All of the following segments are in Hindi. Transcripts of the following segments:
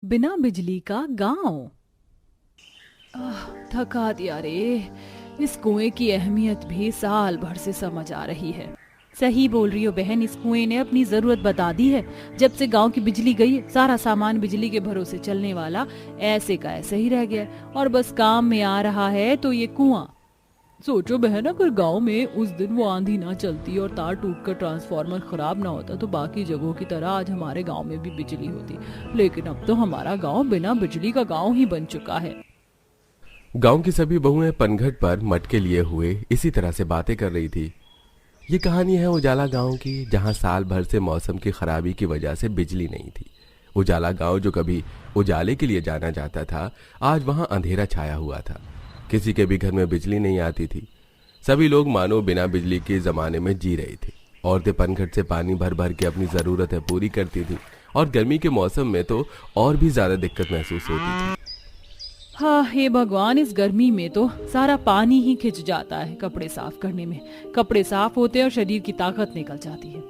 बिना बिजली का गांव। थका दिया रे। इस कुएं की अहमियत भी साल भर से समझ आ रही है। सही बोल रही हो बहन, इस कुएं ने अपनी जरूरत बता दी है। जब से गांव की बिजली गई, सारा सामान बिजली के भरोसे चलने वाला ऐसे का ऐसे ही रह गया और बस काम में आ रहा है तो ये कुआं। सोचो बहन, अगर गांव में उस दिन वो आंधी ना चलती और तार टूटकर ट्रांसफार्मर खराब ना होता तो बाकी जगहों की तरह आज हमारे गांव में भी बिजली होती। लेकिन अब तो हमारा गांव बिना बिजली का गांव ही बन चुका है। गांव की सभी बहुएं पनघट पर मटके लिए हुए इसी तरह से बातें कर रही थी। ये कहानी है उजाला गांव की, जहां साल भर से मौसम की खराबी की वजह से बिजली नहीं थी। उजाला गांव जो कभी उजाले के लिए जाना जाता था, आज वहां अंधेरा छाया हुआ था। किसी के भी घर में बिजली नहीं आती थी। सभी लोग मानो बिना बिजली के जमाने में जी रहे थे। औरतें पनघट से पानी भर भर के अपनी जरूरतें पूरी करती थी और गर्मी के मौसम में तो और भी ज्यादा दिक्कत महसूस होती थी। हाँ हे भगवान, इस गर्मी में तो सारा पानी ही खिंच जाता है कपड़े साफ करने में। कपड़े साफ होते हैं और शरीर की ताकत निकल जाती है।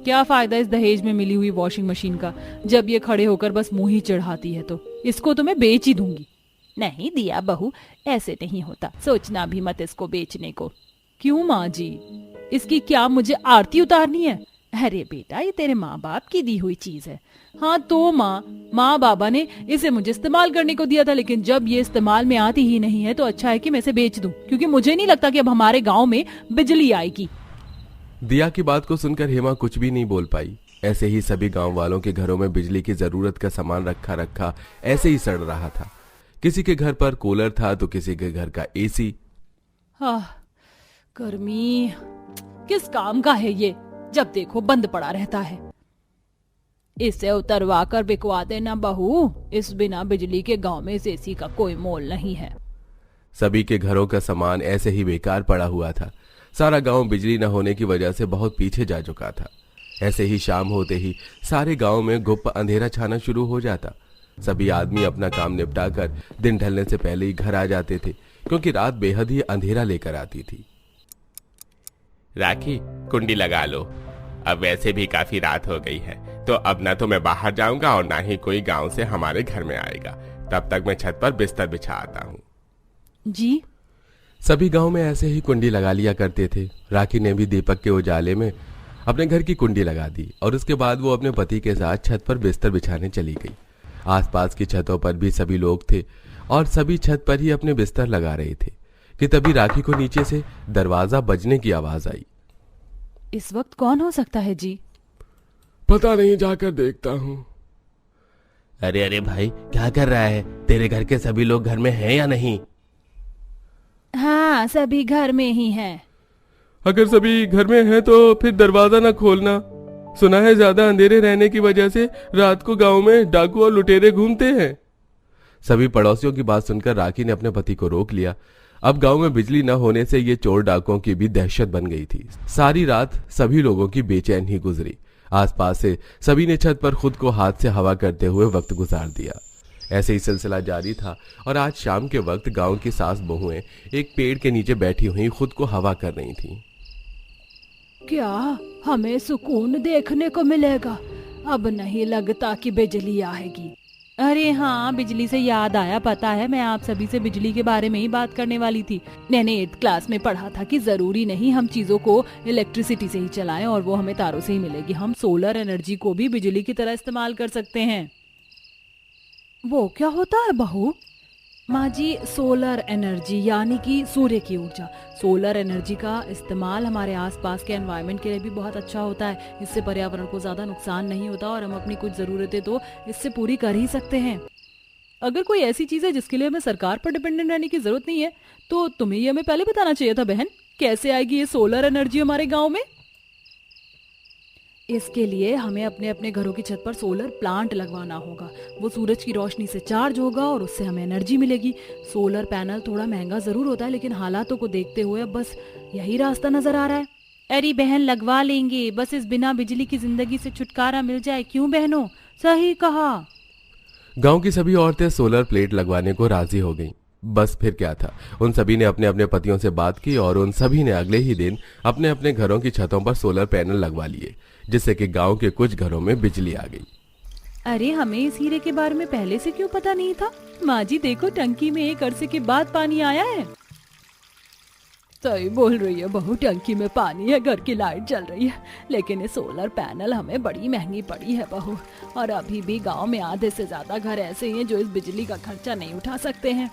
क्या फायदा इस दहेज में मिली हुई वॉशिंग मशीन का, जब ये खड़े होकर बस मुंह ही चढ़ाती है। तो इसको तो मैं बेच ही दूंगी। नहीं दिया बहू, ऐसे नहीं होता, सोचना भी मत इसको बेचने को। क्यों माँ जी, इसकी क्या मुझे आरती उतारनी है? अरे बेटा, ये तेरे माँ बाप की दी हुई चीज है। हाँ तो माँ बाबा ने इसे मुझे इस्तेमाल करने को दिया था, लेकिन जब ये इस्तेमाल में आती ही नहीं है तो अच्छा है कि मैं इसे बेच दूं, क्योंकि मुझे नहीं लगता कि अब हमारे गांव में बिजली आएगी। दिया की बात को सुनकर हेमा कुछ भी नहीं बोल पाई। ऐसे ही सभी गांव वालों के घरों में बिजली की जरूरत का सामान रखा रखा ऐसे ही सड़ रहा था। किसी के घर पर कूलर था तो किसी के घर का एसी। हाँ, गर्मी किस काम का है ये, जब देखो बंद पड़ा रहता है। इसे उतरवा कर बिकवा देना बहू, इस बिना बिजली के गांव में इस एसी का कोई मोल नहीं है। सभी के घरों का सामान ऐसे ही बेकार पड़ा हुआ था। सारा गांव बिजली न होने की वजह से बहुत पीछे जा चुका था। ऐसे ही शाम होते ही सारे गांव में गुप्त अंधेरा छाना शुरू हो जाता। सभी आदमी अपना काम निपटाकर दिन ढलने से पहले ही घर आ जाते थे, क्योंकि रात बेहद ही अंधेरा लेकर आती थी। राखी, कुंडी लगा लो। अब वैसे भी काफी रात हो गई है, तो अब ना तो मैं बाहर जाऊंगा और ना ही कोई गांव से हमारे घर में आएगा। तब तक मैं छत पर बिस्तर बिछा आता हूँ। जी। सभी गांव में ऐसे ही कुंडी लगा लिया करते थे। राखी ने भी दीपक के उजाले में अपने घर की कुंडी लगा दी और उसके बाद वो अपने पति के साथ छत पर बिस्तर बिछाने चली गई। आसपास की छतों पर भी सभी लोग थे और सभी छत पर ही अपने बिस्तर लगा रहे थे कि तभी राखी को नीचे से दरवाजा बजने की आवाज आई। इस वक्त कौन हो सकता है जी? पता नहीं, जाकर देखता हूँ। अरे अरे भाई, क्या कर रहा है? तेरे घर के सभी लोग घर में हैं या नहीं? हाँ, सभी घर में ही हैं। अगर सभी घर में हैं तो फिर दरवाजा न खोलना। सुना है ज्यादा अंधेरे रहने की वजह से रात को गांव में डाकू और लुटेरे घूमते हैं। सभी पड़ोसियों की बात सुनकर राखी ने अपने पति को रोक लिया। अब गांव में बिजली न होने से ये चोर डाकुओं की भी दहशत बन गई थी। सारी रात सभी लोगों की बेचैन ही गुजरी। आसपास से सभी ने छत पर खुद को हाथ से हवा करते हुए वक्त गुजार दिया। ऐसे ही सिलसिला जारी था और आज शाम के वक्त गांव की सास बहुएं एक पेड़ के नीचे बैठी हुई खुद को हवा कर रही थीं। क्या हमें सुकून देखने को मिलेगा? अब नहीं लगता कि बिजली आएगी। अरे हाँ, बिजली से याद आया, पता है मैं आप सभी से बिजली के बारे में ही बात करने वाली थी। मैंने 8th क्लास में पढ़ा था कि जरूरी नहीं हम चीजों को इलेक्ट्रिसिटी से ही चलाएं और वो हमें तारों से ही मिलेगी। हम सोलर एनर्जी को भी बिजली की तरह इस्तेमाल कर सकते हैं। वो क्या होता है बहू? माँ जी, सोलर एनर्जी यानी कि सूर्य की ऊर्जा। सोलर एनर्जी का इस्तेमाल हमारे आसपास के एनवायरनमेंट के लिए भी बहुत अच्छा होता है। इससे पर्यावरण को ज्यादा नुकसान नहीं होता और हम अपनी कुछ जरूरतें तो इससे पूरी कर ही सकते हैं। अगर कोई ऐसी चीज है जिसके लिए हमें सरकार पर डिपेंडेंट रहने की जरूरत नहीं है तो तुम्हें ये हमें पहले बताना चाहिए था बहन। कैसे आएगी ये सोलर एनर्जी हमारे गाँव में? इसके लिए हमें अपने अपने घरों की छत पर सोलर प्लांट लगवाना होगा। वो सूरज की रोशनी से चार्ज होगा और उससे हमें एनर्जी मिलेगी। सोलर पैनल थोड़ा महंगा जरूर होता है, लेकिन हालातों को देखते हुए अब बस यही रास्ता नजर आ रहा है। अरे बहन, लगवा लेंगे, बस इस बिना बिजली की जिंदगी से छुटकारा मिल जाए। क्यों बहनों, सही कहा। गांव की सभी औरतें सोलर प्लेट लगवाने को राजी हो गईं। बस फिर क्या था, उन सभी ने अपने अपने पतियों से बात की और उन सभी ने अगले ही दिन अपने अपने घरों की छतों पर सोलर पैनल लगवा लिए, जिससे कि गांव के कुछ घरों में बिजली आ गई। अरे हमें इस हीरे के बारे में पहले से क्यों पता नहीं था? माँ जी देखो, टंकी में एक अरसे के बाद पानी आया है। सही बोल रही है बहू, टंकी में पानी है, घर की लाइट जल रही है, लेकिन ये सोलर पैनल हमें बड़ी महंगी पड़ी है बहू। और अभी भी गांव में आधे से ज्यादा घर ऐसे हैं जो इस बिजली का खर्चा नहीं उठा सकते हैं।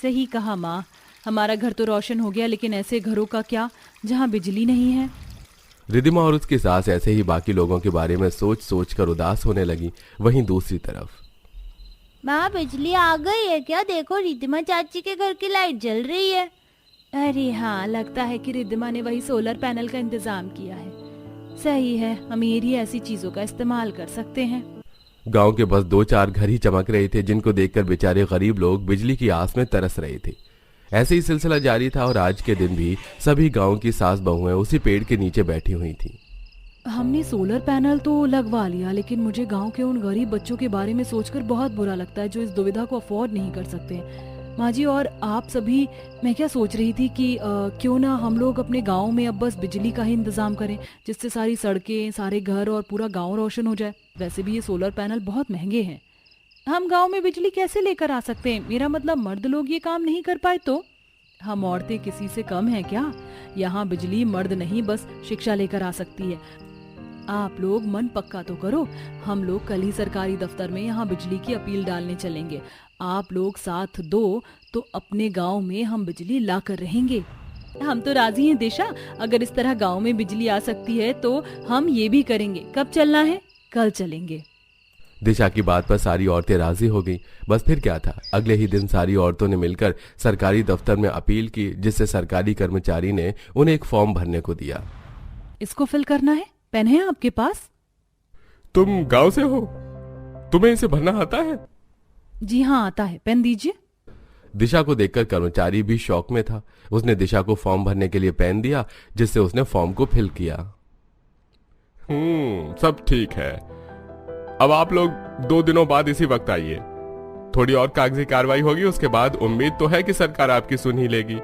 सही कहा माँ, हमारा घर तो रोशन हो गया, लेकिन ऐसे घरों का क्या जहाँ बिजली नहीं है। रिद्धिमा और उसकी सास ऐसे ही बाकी लोगों के बारे में सोच सोच कर उदास होने लगी। वहीं दूसरी तरफ, माँ बिजली आ गई है क्या? देखो रिद्धिमा चाची के घर की लाइट जल रही है। अरे हाँ, लगता है कि रिद्धिमा ने वही सोलर पैनल का इंतजाम किया है। सही है, अमीर ही ऐसी चीजों का इस्तेमाल कर सकते हैं। गांव के बस 2-4 घर ही चमक रहे थे, जिनको देखकर बेचारे गरीब लोग बिजली की आस में तरस रहे थे। ऐसे ही सिलसिला जारी था और आज के दिन भी सभी गांव की सास बहुएं उसी पेड़ के नीचे बैठी हुई थी। हमने सोलर पैनल तो लगवा लिया, लेकिन मुझे गांव के उन गरीब बच्चों के बारे में सोचकर बहुत बुरा लगता है जो इस दुविधा को अफोर्ड नहीं कर सकते। माँ जी और आप सभी, मैं क्या सोच रही थी कि क्यों ना हम लोग अपने गांव में अब बस बिजली का ही इंतजाम करें, जिससे सारी सड़कें, सारे घर और पूरा गांव रोशन हो जाए। वैसे भी ये सोलर पैनल बहुत महंगे हैं। हम गांव में बिजली कैसे लेकर आ सकते हैं? मेरा मतलब मर्द लोग ये काम नहीं कर पाए तो? हम औरतें किसी से कम हैं क्या? यहाँ बिजली मर्द नहीं बस शिक्षा लेकर आ सकती है। आप लोग मन पक्का तो करो, हम लोग कल ही सरकारी दफ्तर में यहाँ बिजली की अपील डालने चलेंगे। आप लोग साथ दो तो अपने गांव में हम बिजली ला कर रहेंगे। हम तो राजी हैं दिशा, अगर इस तरह गांव में बिजली आ सकती है तो हम ये भी करेंगे। कब चलना है? कल चलेंगे। दिशा की बात पर सारी औरतें राजी हो गई। बस फिर क्या था, अगले ही दिन सारी औरतों ने मिलकर सरकारी दफ्तर में अपील की, जिससे सरकारी कर्मचारी ने उन्हें एक फॉर्म भरने को दिया। इसको फिल करना है? पेन है आपके पास? तुम गांव से हो, तुम्हें इसे भरना आता है? जी हाँ आता है, पेन दीजिए। दिशा को देखकर कर्मचारी भी शौक में था। उसने दिशा को फॉर्म भरने के लिए पेन दिया, जिससे उसने फॉर्म को फिल किया। सब ठीक है। अब आप लोग 2 दिनों बाद इसी वक्त आइए। थोड़ी और कागजी कार्रवाई होगी, उसके बाद उम्मीद तो है कि सरकार आपकी सुन ही लेगी।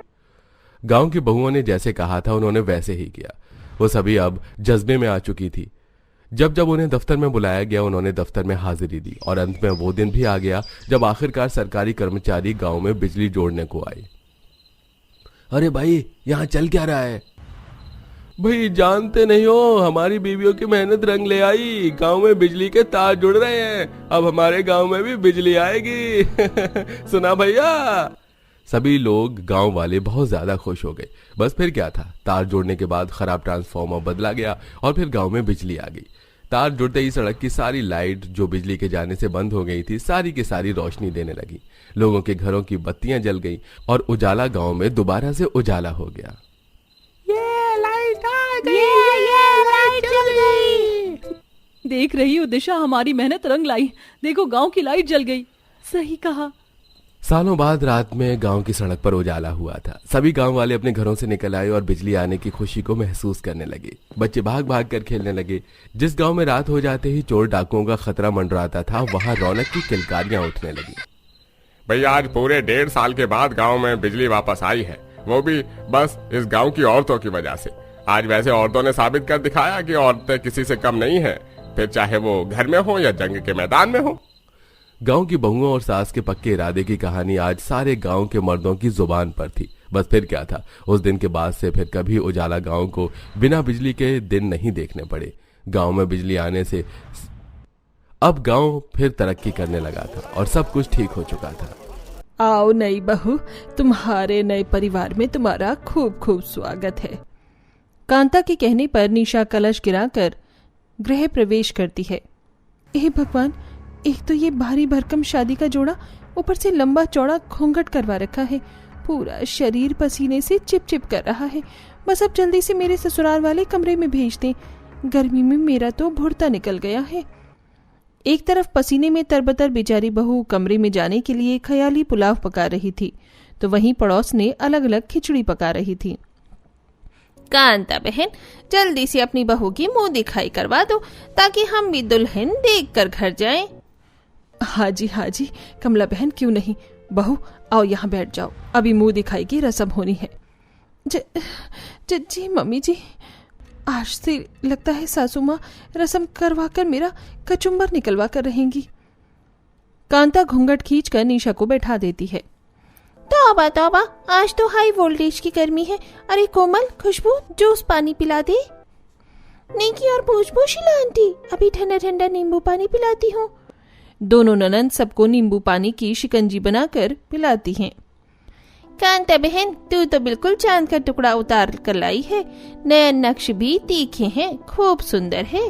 गांव की बहुओं ने जैसे कहा था उन्होंने वैसे ही किया। वो सभी अब जज्बे में आ चुकी थी। जब जब उन्हें दफ्तर में बुलाया गया, उन्होंने दफ्तर में हाजिरी दी और अंत में वो दिन भी आ गया जब आखिरकार सरकारी कर्मचारी गांव में बिजली जोड़ने को आए। अरे भाई, यहाँ चल क्या रहा है? भाई जानते नहीं हो, हमारी बीवियों की मेहनत रंग ले आई। गांव में बिजली के तार जुड़ रहे हैं, अब हमारे गांव में भी बिजली आएगी। सुना भैया? सभी लोग गांव वाले बहुत ज्यादा खुश हो गए। बस फिर क्या था, तार जोड़ने के बाद खराब ट्रांसफार्मर बदला गया और फिर गांव में बिजली आ गई। तार जुड़ते ही सड़क की सारी लाइट जो बिजली के जाने से बंद हो गई थी, सारी की सारी रोशनी देने लगी। लोगों के घरों की बत्तियां जल गई और उजाला गांव में दोबारा से उजाला हो गया। ये लाइट आ गई, ये लाइट जल गई। देख रही हो दिशा, हमारी मेहनत रंग लाई। देखो गांव की लाइट जल गई। सही कहा। सालों बाद रात में गांव की सड़क पर उजाला हुआ था। सभी गांव वाले अपने घरों से निकल आए और बिजली आने की खुशी को महसूस करने लगे। बच्चे भाग भाग कर खेलने लगे। जिस गांव में रात हो जाते ही चोर डाकुओं का खतरा मंडराता था, वहां रौनक की किलकारियां उठने लगी। भैया, आज पूरे 1.5 साल के बाद गांव में बिजली वापस आई है, वो भी बस इस गांव की औरतों की वजह से। आज वैसे औरतों ने साबित कर दिखाया कि औरतें किसी से कम नहीं है, फिर चाहे वो घर में हो या जंग के मैदान में हो। गांव की बहुओं और सास के पक्के इरादे की कहानी आज सारे गांव के मर्दों की जुबान पर थी। बस फिर क्या था, उस दिन के बाद से फिर कभी उजाला गांव को बिना बिजली के दिन नहीं देखने पड़े। गांव में बिजली आने से अब गांव फिर तरक्की करने लगा था और सब कुछ ठीक हो चुका था। आओ नई बहू, तुम्हारे नए परिवार में तुम्हारा खूब खूब स्वागत है। कांता के कहने पर निशा कलश गिराकर गृह प्रवेश करती है। हे भगवान, एक तो ये भारी भरकम शादी का जोड़ा, ऊपर से लंबा चौड़ा घूंघट करवा रखा है, पूरा शरीर पसीने से चिप चिप कर रहा है। बस अब जल्दी से मेरे ससुराल वाले कमरे में भेज दें, गर्मी में मेरा तो भुड़ता निकल गया है। एक तरफ पसीने में तरबतर बेचारी बहू कमरे में जाने के लिए ख्याली पुलाव पका रही थी, तो वहीं पड़ोस ने अलग अलग खिचड़ी पका रही थी। कांता बहन, जल्दी से अपनी बहू की मुंह दिखाई करवा दो, ताकि हम भी दुल्हन देख कर घर जाएं। हाँ जी, कमला बहन क्यों नहीं। बहू आओ यहाँ बैठ जाओ, अभी मुंह दिखाई की रस्म होनी है। जी मम्मी जी, आज से लगता है सासू माँ रस्म करवा कर मेरा कचुम्बर निकलवा कर रहेंगी। कांता घूंघट खींचकर निशा को बैठा देती है। तौबा तौबा, आज तो हाई वोल्टेज की गर्मी है। अरे कोमल, खुशबू, जूस पानी पिला दे। निकी और पूछ शीला आंटी, अभी ठंडा ठंडा नींबू पानी पिलाती हूँ। दोनों ननंद सबको नींबू पानी की शिकंजी बनाकर पिलाती हैं। कांता बहन, तू तो बिल्कुल चांद का टुकड़ा उतार कर लाई है। नए नक्श भी तीखे हैं, खूब सुंदर है।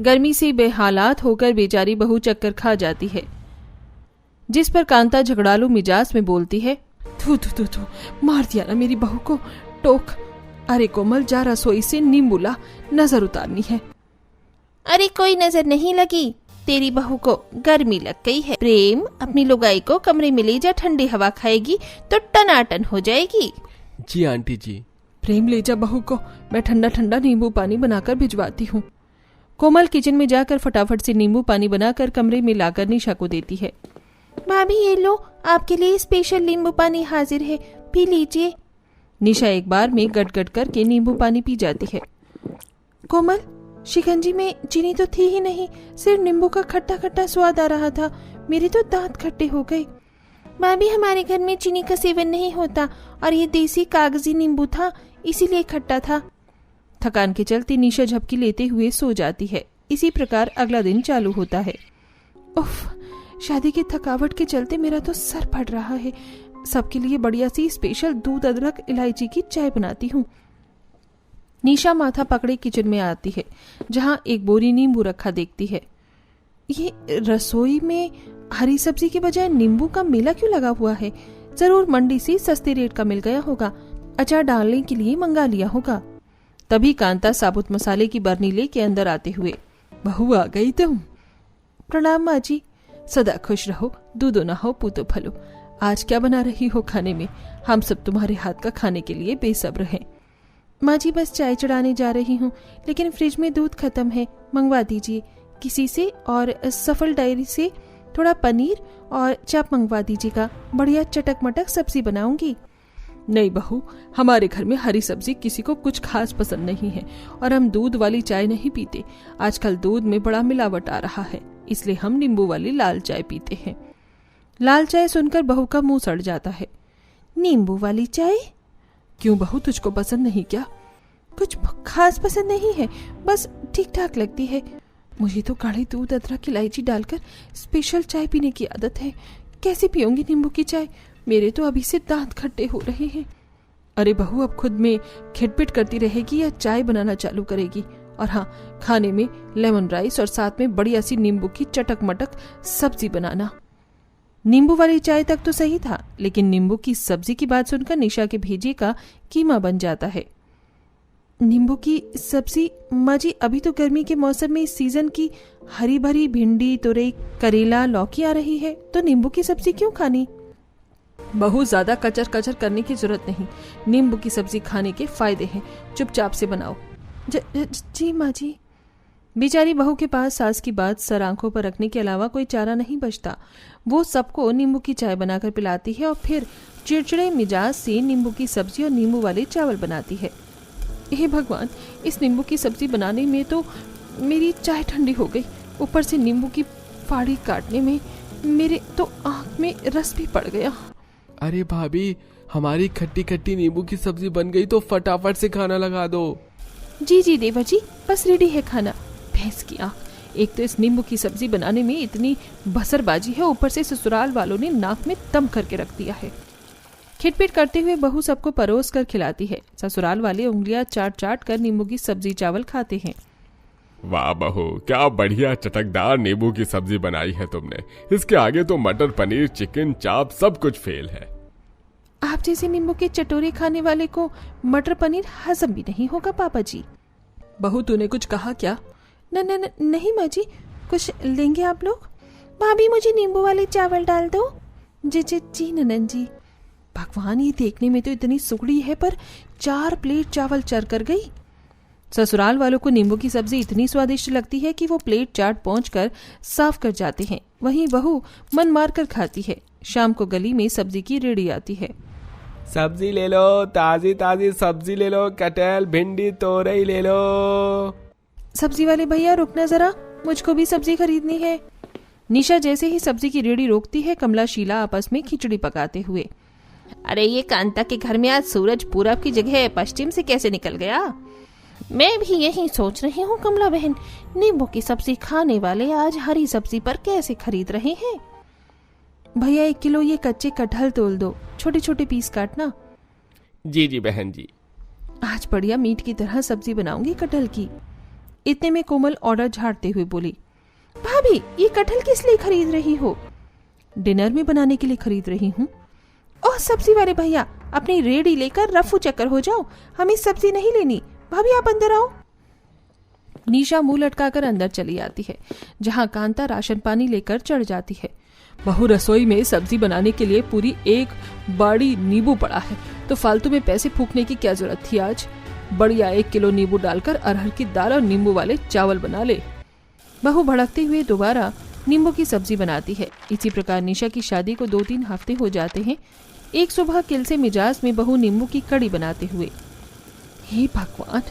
गर्मी से बेहालात होकर बेचारी बहू चक्कर खा जाती है, जिस पर कांता झगड़ालू मिजाज में बोलती है, थू थू थू थू, मार दिया ना मेरी बहू को, टोक। अरे कोमल, जा रसोई से नींबू ला, नजर उतारनी है। अरे कोई नजर नहीं लगी, तेरी बहू को गर्मी लग गई है। प्रेम, अपनी लुगाई को कमरे में ले जा, ठंडी हवा खाएगी तो टनाटन हो जाएगी। जी आंटी जी। प्रेम, ले जा बहू को, मैं ठंडा ठंडा नींबू पानी बनाकर भिजवाती हूँ। कोमल किचन में जाकर फटाफट से नींबू पानी बनाकर कमरे में लाकर निशा को देती है। भाभी ये लो, आपके लिए स्पेशल नींबू पानी हाजिर है, पी लीजिए। निशा एक बार में गट-गट करके नींबू पानी पी जाती है। कोमल, शिकंजी में चीनी तो थी ही नहीं, सिर्फ नींबू का खट्टा खट्टा स्वाद आ रहा था। मेरे तो दांत खट्टे हो गए। भाभी, हमारे घर में चीनी का सेवन नहीं होता और ये देसी कागजी नींबू था, इसीलिए खट्टा था। थकान के चलते निशा झपकी लेते हुए सो जाती है। इसी प्रकार अगला दिन चालू होता है। उफ, शादी की थकावट के चलते मेरा तो सर फट रहा है। सबके लिए बढ़िया सी स्पेशल दूध अदरक इलायची की चाय बनाती हूँ। निशा माथा पकड़े किचन में आती है, जहाँ एक बोरी नींबू रखा देखती है। ये रसोई में हरी सब्जी के बजाय नींबू का मेला क्यों लगा हुआ है? जरूर मंडी से सस्ते रेट का मिल गया होगा, अचार डालने के लिए मंगा लिया होगा। तभी कांता साबुत मसाले की बरनी लेके अंदर आते हुए, बहू आ गई तुम। प्रणाम माँ जी। सदा खुश रहो, दूधो न हो पूतो फलो। आज क्या बना रही हो खाने में? हम सब तुम्हारे हाथ का खाने के लिए बेसब्र हैं। माँ जी, बस चाय चढ़ाने जा रही हूँ, लेकिन फ्रिज में दूध खत्म है, मंगवा दीजिए किसी से। और सफल डायरी से थोड़ा पनीर और चाप मंगवा दीजिएगा, बढ़िया चटक मटक सब्जी बनाऊंगी। नहीं बहू, हमारे घर में हरी सब्जी किसी को कुछ खास पसंद नहीं है और हम दूध वाली चाय नहीं पीते। आजकल दूध में बड़ा मिलावट आ रहा है, इसलिए हम नींबू वाली लाल चाय पीते हैं। लाल चाय सुनकर बहू का मुंह सड़ जाता है। नींबू वाली चाय? क्यों बहू, तुझको पसंद नहीं क्या? कुछ खास पसंद नहीं है, बस ठीक ठाक लगती है। मुझे तो गाढ़े दूध अदरक इलायची डालकर स्पेशल चाय पीने की आदत है। कैसे पीऊंगी नींबू की चाय? मेरे तो अभी से दांत खट्टे हो रहे हैं। अरे बहू, अब खुद में खिटपिट करती रहेगी या चाय बनाना चालू करेगी? और हाँ, खाने में लेमन राइस और साथ में बढ़िया सी नींबू की चटक मटक सब्जी बनाना। नींबू वाली चाय तक तो सही था, लेकिन नींबू की सब्जी की बात सुनकर निशा के भेजे का कीमा बन जाता है। नींबू की सब्जी? माँ जी, अभी तो गर्मी के मौसम में इस सीजन की हरी भरी भिंडी, तुरई, करेला, लौकी आ रही है, तो नींबू की सब्जी क्यों खानी? बहुत ज्यादा कचर कचर करने की जरूरत नहीं। नींबू की सब्जी खाने के फायदे हैं, चुपचाप से बनाओ। जी माँ जी। बेचारी बहू के पास सास की बात सर आंखों पर रखने के अलावा कोई चारा नहीं बचता। वो सबको नींबू की चाय बनाकर पिलाती है और फिर चिड़चिड़े मिजाज से नींबू की सब्जी और नींबू वाले चावल बनाती है। हे भगवान, इस नींबू की सब्जी बनाने में तो मेरी चाय ठंडी हो गई, ऊपर से नींबू की फाड़ी काटने में मेरे तो आंख में रस भी पड़ गया। अरे भाभी, हमारी खट्टी खट्टी नींबू की सब्जी बन गई तो फटाफट से खाना लगा दो। जी जी देवा जी, बस रेडी है खाना। भैंस की आंख, एक तो इस नींबू की सब्जी बनाने में इतनी बसरबाजी है, ऊपर से ससुराल वालों ने नाक में दम करके रख दिया है। खिटपिट करते हुए बहू सबको परोस कर खिलाती है। ससुराल वाले उंगलियां चाट चाट कर नींबू की सब्जी चावल खाते हैं। वाह बहू, क्या बढ़िया चटकदार नींबू की सब्जी बनाई है तुमने। इसके आगे तो मटर पनीर, चिकन, चाप सब कुछ फेल है। आप जैसे नींबू के चटोरे खाने वाले को मटर पनीर हजम भी नहीं होगा पापा जी। बहू, तूने कुछ कहा क्या? न नहीं माँ जी, कुछ लेंगे आप लोग? भाभी, मुझे नींबू वाले चावल डाल दो। जी ननन जी। भगवान, ये देखने में तो इतनी सुगड़ी है, पर 4 प्लेट चावल चर कर गई। ससुराल वालों को नींबू की सब्जी इतनी स्वादिष्ट लगती है कि वो प्लेट चाट पहुंचकर साफ कर जाते हैं। वहीं बहू मन मार कर खाती है। शाम को गली में सब्जी की रेडी आती है। सब्जी ले लो, ताजी ताजी सब्जी ले लो, कटहल, भिंडी, तोरई ले लो। सब्जी वाले भैया रुकना जरा, मुझको भी सब्जी खरीदनी है। निशा जैसे ही सब्जी की रेडी रोकती है, कमला शीला आपस में खिचड़ी पकाते हुए, अरे ये कांता के घर में आज सूरज पूरब की जगह पश्चिम से कैसे निकल गया? मैं भी यही सोच रही हूँ कमला बहन, नींबू की सब्जी खाने वाले आज हरी सब्जी पर कैसे खरीद रहे हैं? भैया 1 किलो ये कच्चे कटहल तोल दो, छोटे छोटे पीस काटना। जी जी बहन जी। आज बढ़िया मीट की तरह सब्जी बनाऊंगी कटहल की। इतने में कोमल ऑर्डर झाड़ते हुए बोली, भाभी ये कटहल किस लिए खरीद रही हो? डिनर में बनाने के लिए खरीद रही हूँ। ओह सब्जी वाले भैया, अपनी रेडी लेकर रफू चक्कर हो जाओ, हमें सब्जी नहीं लेनी। भाभी आप अंदर आओ। निशा मुंह लटकाकर अंदर चली आती है, जहाँ कांता राशन पानी लेकर चढ़ जाती है। बहू रसोई में सब्जी बनाने के लिए पूरी 1 बाड़ी नींबू पड़ा है, तो फालतू में पैसे फूकने की क्या जरूरत थी? आज बढ़िया 1 किलो नींबू डालकर अरहर की दाल और नींबू वाले चावल बना ले। बहू भड़कते हुए दोबारा नींबू की सब्जी बनाती है। इसी प्रकार निशा की शादी को 2-3 हफ्ते हो जाते हैं। एक सुबह किल से मिजाज में बहू नींबू की कड़ी बनाते हुए, हे भगवान,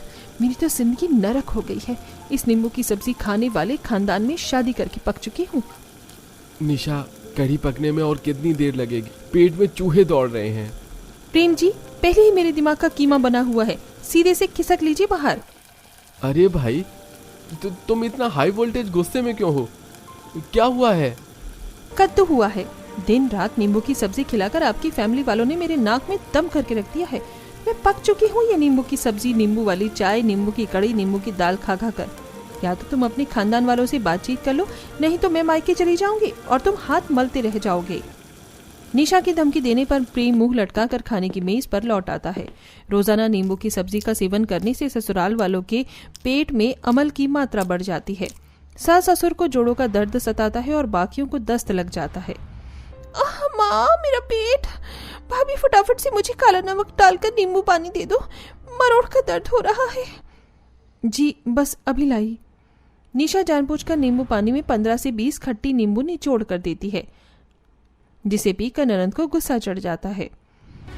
मेरी तो जिंदगी नरक हो गई है। इस नींबू की सब्जी खाने वाले खानदान में शादी करके पक चुकी हूँ। निशा, कढ़ी पकने में और कितनी देर लगेगी? पेट में चूहे दौड़ रहे हैं। प्रेम जी, पहले ही मेरे दिमाग का कीमा बना हुआ है, सीधे से खिसक लीजिए बाहर। अरे भाई, तुम इतना हाई वोल्टेज गुस्से में क्यों हो? क्या हुआ है? कद्दू हुआ है। दिन रात नींबू की सब्जी खिलाकर आपकी फैमिली वालों ने मेरे नाक में दम करके रख दिया है। मैं पक चुकी हूँ। ये नींबू की सब्जी, नींबू वाली चाय, नींबू की कड़ी, नींबू की दाल खा खा कर। या तो तुम अपने खानदान वालों से बातचीत कर लो, नहीं तो मैं मायके चली जाऊंगी और तुम हाथ मलते रह जाओगे। निशा की धमकी देने पर प्रेम मुंह लटका कर खाने की मेज पर लौट आता है। रोजाना नींबू की सब्जी का सेवन करने से ससुराल वालों के पेट में अमल की मात्रा बढ़ जाती है। सास ससुर को जोड़ों का दर्द सताता है और बाकियों को दस्त लग जाता है। माँ, मेरा पेट। भाभी फटाफट से मुझे काला नमक डालकर नींबू पानी दे दो, मरोड़ का दर्द हो रहा है। जी बस अभी लाई। निशा जानबूझकर नींबू पानी में 15 से 20 खट्टी नींबू निचोड़ कर देती है, जिसे पीकर ननंद को गुस्सा चढ़ जाता है।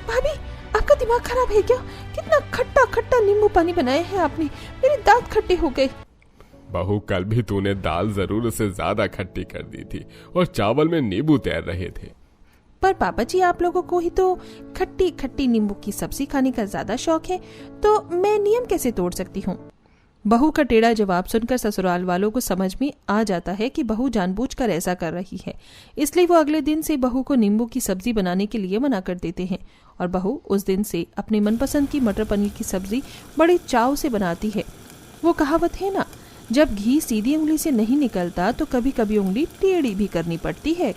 भाभी, आपका दिमाग खराब है क्या? कितना खट्टा खट्टा नींबू पानी बनाया है आपने, मेरे दांत खट्टे हो गए। बहू, कल भी तूने दाल जरूर से ज्यादा खट्टी कर दी थी और चावल में नींबू तैर रहे थे। पर पापा जी, आप लोगों को ही तो खट्टी खट्टी नींबू की सब्जी खाने का ज्यादा शौक है, तो मैं नियम कैसे तोड़ सकती हूँ? बहू का टेढ़ा जवाब सुनकर ससुराल वालों को समझ में आ जाता है कि बहू जानबूझकर ऐसा कर रही है। इसलिए वो अगले दिन से बहू को नींबू की सब्जी बनाने के लिए मना कर देते हैं और बहू उस दिन से अपने मनपसंद की मटर पनीर की सब्जी बड़े चाव से बनाती है। वो कहावत है ना, जब घी सीधी उंगली से नहीं निकलता तो कभी कभी उंगली टेढ़ी भी करनी पड़ती है।